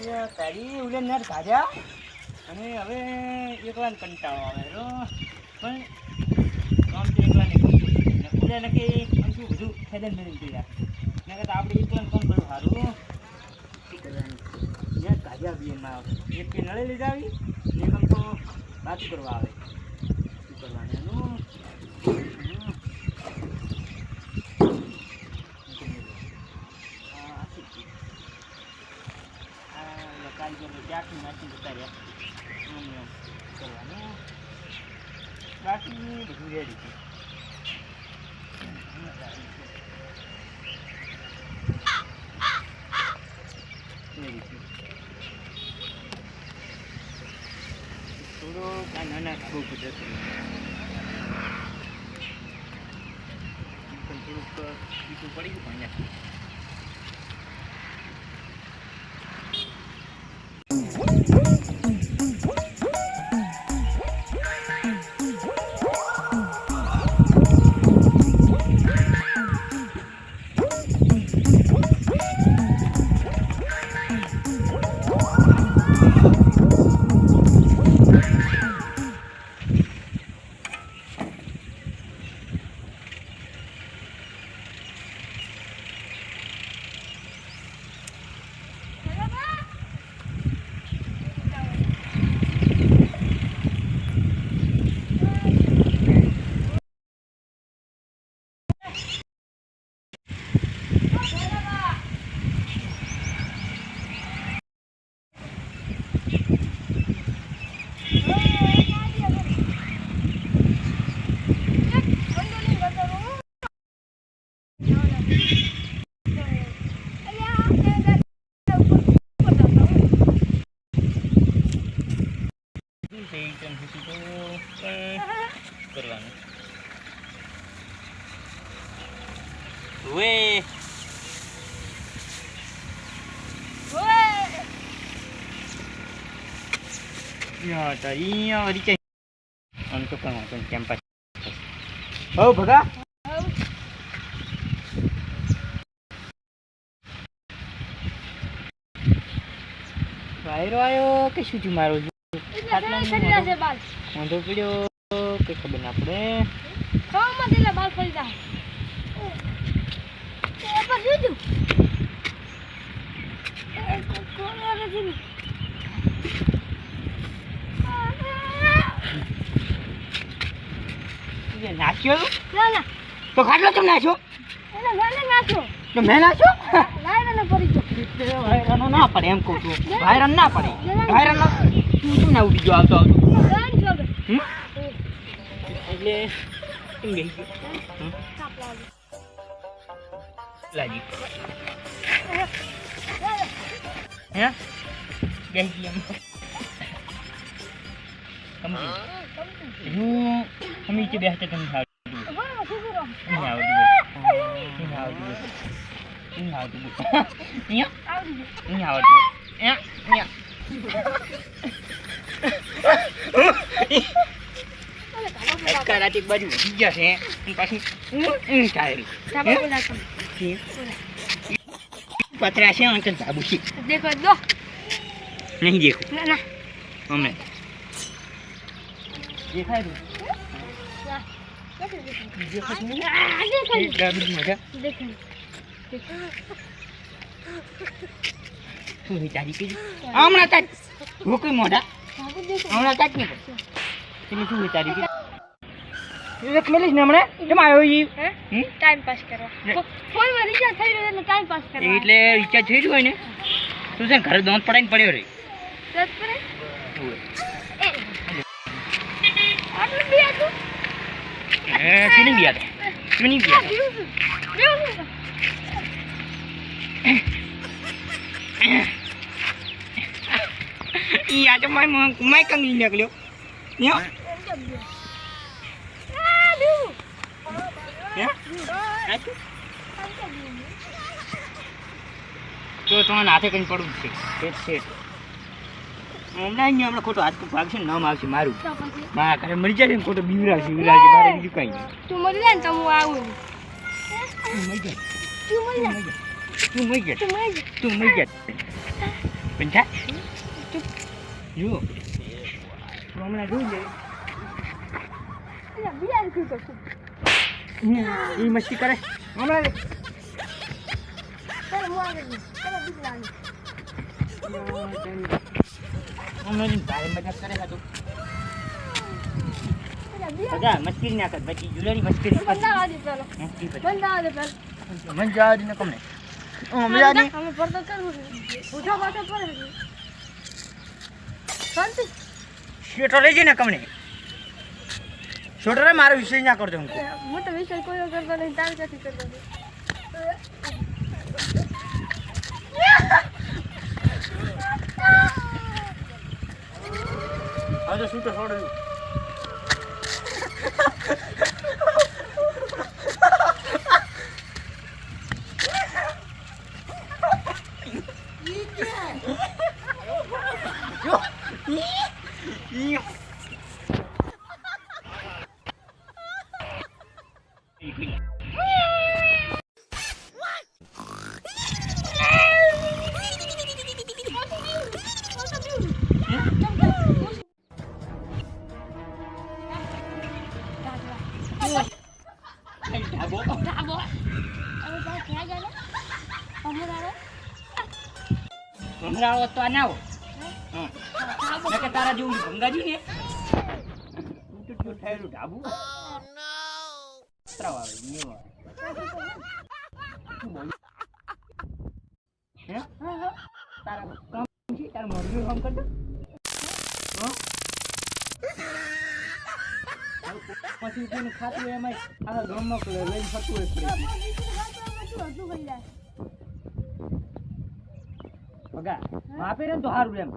તારી ઉલેન નર કાઢ્યા અને હવે એકલાને કંટાળો આવે પણ કામ તો એકલાને ઉલેને કે શું બધું ખેદન મેળવી ગયા ને કે આપણે એકલાને કામ કરવું સારું શું કરવાનું યાર કાઢ્યા બી એમાં એક કે નળે લઈ જાવી ને કામ તો વાત કરવા આવે શું કરવાનું એનું જાતની નાખી જતા રહ્યા કરવાનું બાકી બધું રેડી છે થોડો નાના બહુ કુદરત પણ થોડુંક બીજું પડી ગયું પણ કરવાનું અહીંયા વળી આમ તો પણ કેમ્પસ હો ભગા વાયરો આવ્યો કે શું થયું મારો વાંધો પડ્યો કઈ ખબર ના પડે બાલ ફરી જાય નાખ્યો તો ખાટલો કેમ નાખ્યો તો મેં નાખ્યો વાયરાનો ના પડે એમ કહું છું વાયરાનો ના પડે વાયરાનો શું ના ઉડી ગયો આવતો એટલે એમ ગઈ ગયો લાગી હે ગઈ ગઈ એમ હું હમી કે બેસતે તમે ખાવ નહીં આવડતું એક બાજુ વધી જશે પાછું પતરા છે અંકલ સાબુ છે દેખો દો નહીં દેખો ના અમે દેખાય શું વિચારી કીધું હમણાં તાજ ભૂકી મોઢા હમણાં તાજ નહીં પડશે શું વિચારી કીધું એક મેલીશ ને હમણાં કેમ આવ્યો ટાઈમ પાસ કરવા ફોનમાં રિચાર્જ થઈ રહ્યો એટલે ટાઈમ પાસ કરવા એટલે રિચાર્જ થઈ રહ્યું હોય ને તું છે ઘરે દોંત પડાઈને પડ્યો રહી Sini biar. Sini biar. Iya, cuma mai kang ini aku lihat. Ya. Ya. તો તમારે હાથે કઈ પડવું છે સેટ હમણાં હમણાં ખોટો હાથ ભાગશે ને નામ આવશે મારું મારા ઘરે મરી જાય ને ખોટો બીવરાવશે મારે બીજું કઈ નહીં તું મરી જાય ને તો હું આવું તું મરી જા પંચા જો હમણાં જોઈ લે એ મસ્તી કરે હમણાં ભારે મજાક કરે હતું બધા મસ્તી ના કર પછી જુલાની મસ્તી મને જવા દે ને કોને અમે પડતો કરવું ઉઠો પાછો પડે શાંતિ શેટો લઈ જઈને કમને છોટરે મારો વિષય ના કરતો હું તો વિષય કોઈ કરતો નહીં તાર ક્યાંથી કરતો હવે તો છૂટો છોડો ભંગાવો તો ના આવો કે તારા જેવું ભંગાજી ને ટૂટું થયેલું ઢાબુ ત્રાવ આવે ન્યુ હે તારા કામ છે તાર મોરનું કામ કરતો પછી કોઈને ખાતું એમાં આ ગામમાં લઈને ફરતું હોય બગા માપે રે તો સારું એમ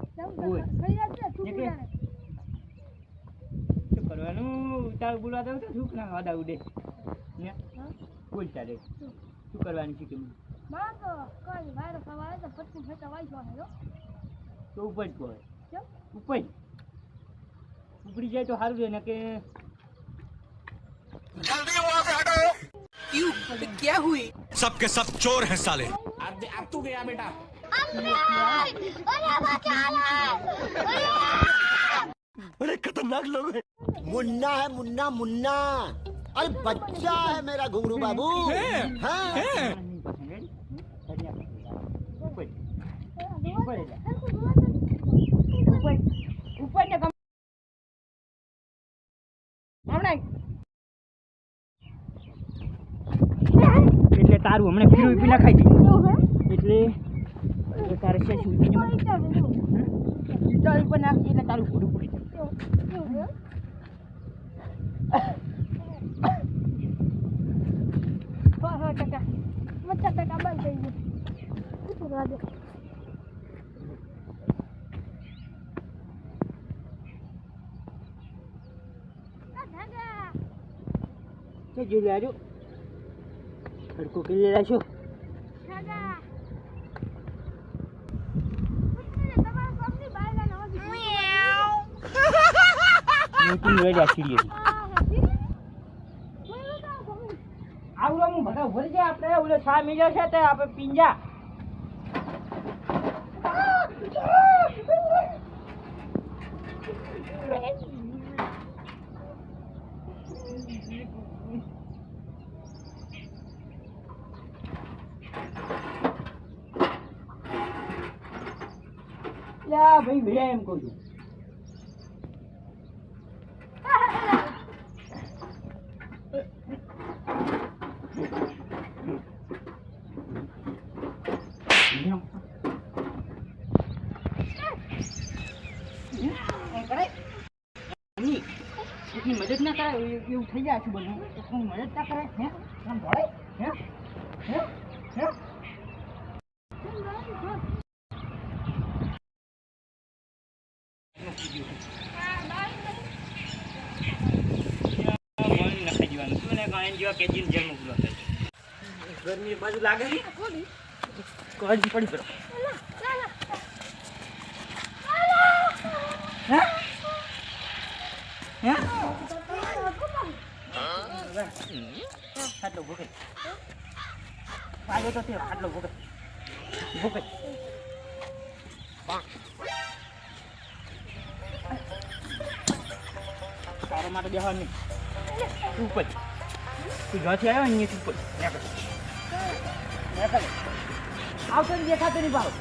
શું કરવાનું તારું બોલવા દઉં તો શું ના વાદા ઉડે બોલ ચાલે શું કરવાનું છે કે તો ઉપજ કહે ઉપડી જાય તો સારું રહે ને કે जल्दी वहां से हटो क्यों क्या हुई सब के सब चोर हैं साले अब तू गया बेटा बड़े खतरनाक लोग हैं मुन्ना है मुन्ना मुन्ना अरे बच्चा है मेरा घुंगरू बाबू हाँ એટલે તારું હમણાં પીરું પી નાખાઈ દીધું એટલે તારે છે શું વિચાર ઉપર નાખી એટલે તારું પૂરું પડી જાય જોઈ લેજો હડકો કરી રાખજો આવડો હું ભગા ભરી જાય આપણે ઓલો છા મીજો છે તે આપણે પિંજા યા ભાઈ ભેડા એમ કહું છું મદદ ના કરાય એવું થઈ જાય છે બધું મદદ ના કરાય હે આમ ભળાય હે હે હે ગરમી બાજુ લાગે છે પડી પડો આટલો ભૂકે પાડો તો આટલો ભૂકે ભૂકે તારા માટે બેહવા નહીં. તું ઉપર તું જ્યાંથી આવ્યો અહીંયાથી ઉપર આવતો ને દેખાતો નહીં ભાવ.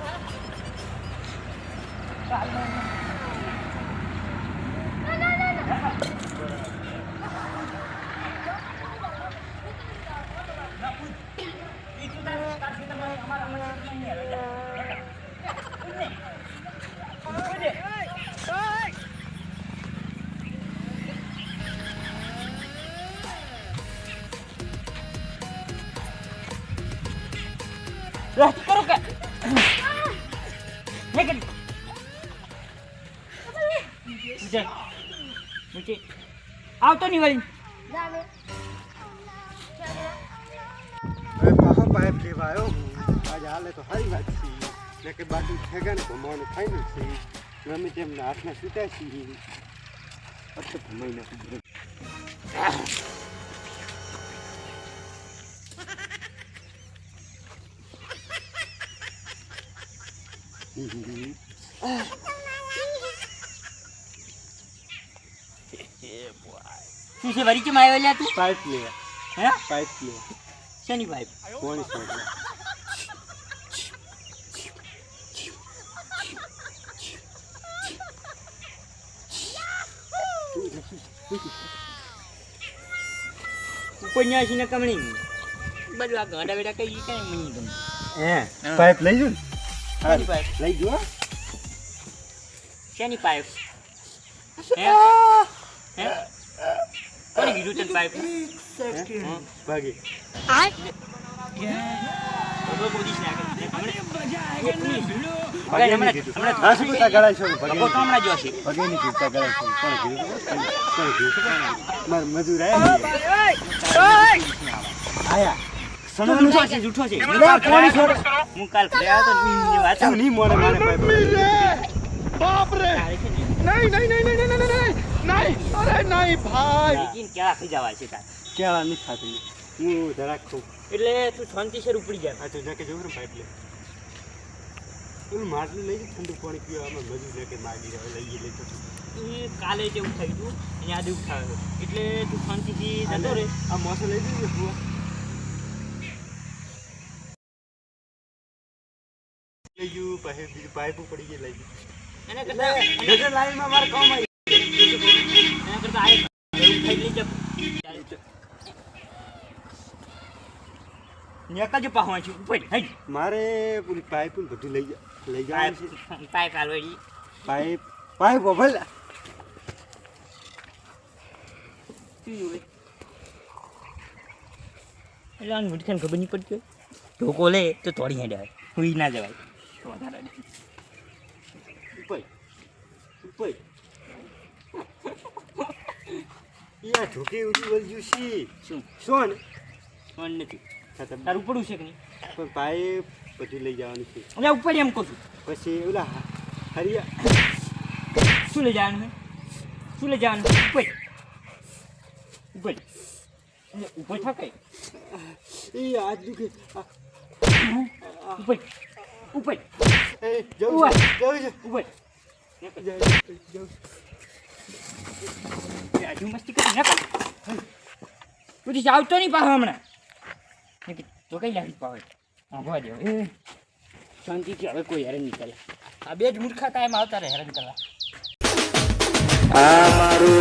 કરો કે આવતો નહીં વળી. પાછો પાઇપ લેવા આવ્યો આજે હાલે તો સારી વાત છે ને કે બાજુ ઠેગાને ભમાવાનું ફાઇનલ છે ગમે તેમના હાથમાં છૂટ્યા છીએ અચ્છા ભમાઈ નાખું. શું છે વળી કેમ આવ્યો લ્યા તું? પાઇપ લે હે પાઇપ લે શેની પાઇપ? કોણ છે ઉપન્યાસી ને કમણી બધું આ ગાંડા બેડા કઈ કઈ મની ગમ. હે પાઇપ લઈ જો ને શેની પાઇપ? લઈ જો શેની પાઇપ? હે હે કોને કીધું તને પાઇપ? ભાગી બધો બોલીશ ને આગળ હા શું કરતા ગળાય છો હમણાં જોશે. પગે નહીં કીધતા ગળાય છો કોણ કીધું કોણ કીધું મારા મજૂર આયા જૂઠો છે જૂઠો છે. હું કાલ ઘરે આવ્યો તો ની વાત તું નહીં મોડે મારે પાઇપ ક્યાં આખી જવા છે તાર? કેળા નહીં ખાતી હું જરાક ખાઉં એટલે તું શાંતિસર ઉપડી જાય. આ તો જાકે જવું ને પાઇપ લે પેલું માટલું લઈ જાય ઠંડુ પાણી પીવા આમાં મજૂર લે કે માગી રહ્યો લઈ લે તો એ કાલે જેવું થયું હતું એને આજે ઉઠાવ્યો એટલે તું શાંતિથી જતો રે. આ મોસો લઈ જઈએ બુઆ લઈ ગયું પછી બીજું પાઇપ પડી ગઈ લઈ ગયું એના કરતા નજર લાઈનમાં મારે કામ આવી એના કરતા આ ઉઠાઈ લઈ જા. નીકળજો પાહવા છે ઉપર હેડ મારે પૂરી પાઇપ બધું લઈ જવાનું છે પાઇપ આલવાડી પાઇપ પાઇપ ભલે એટલે આને મુઠખાને ખબર નહીં પડતી હોય ઢોકો લે તો તોડી હેડે હુઈ ના જવાય. ઉપર ઉપર યા ઢોકે ઉડી વળ્યું છે શું શું ફોન નથી તારું પડું છે કે નહીં? પણ પાઇપ બધું લઈ જવાનું છે એટલે ઉપર એમ કહું છું પછી ઓલા હરિયા શું લઈ જવાનું છે? શું લઈ જવાનું ઉપર ઉપર એટલે ઉપર થકે એ આજ દુખે ઉપર ઉપર એ જવું ઉવા. છે જવું છે ઉપર જવું આજુ મસ્તી કરી નાખ તું આવતો નહીં પાછો હમણાં તો કઈ લાગી પાવે ભવા દેવો એ શાંતિથી હવે કોઈ હેરાન નહીં કરે. આ બે જ મૂર્ખા કાયમ આવતા રહે હેરાન કરવા. આ મારું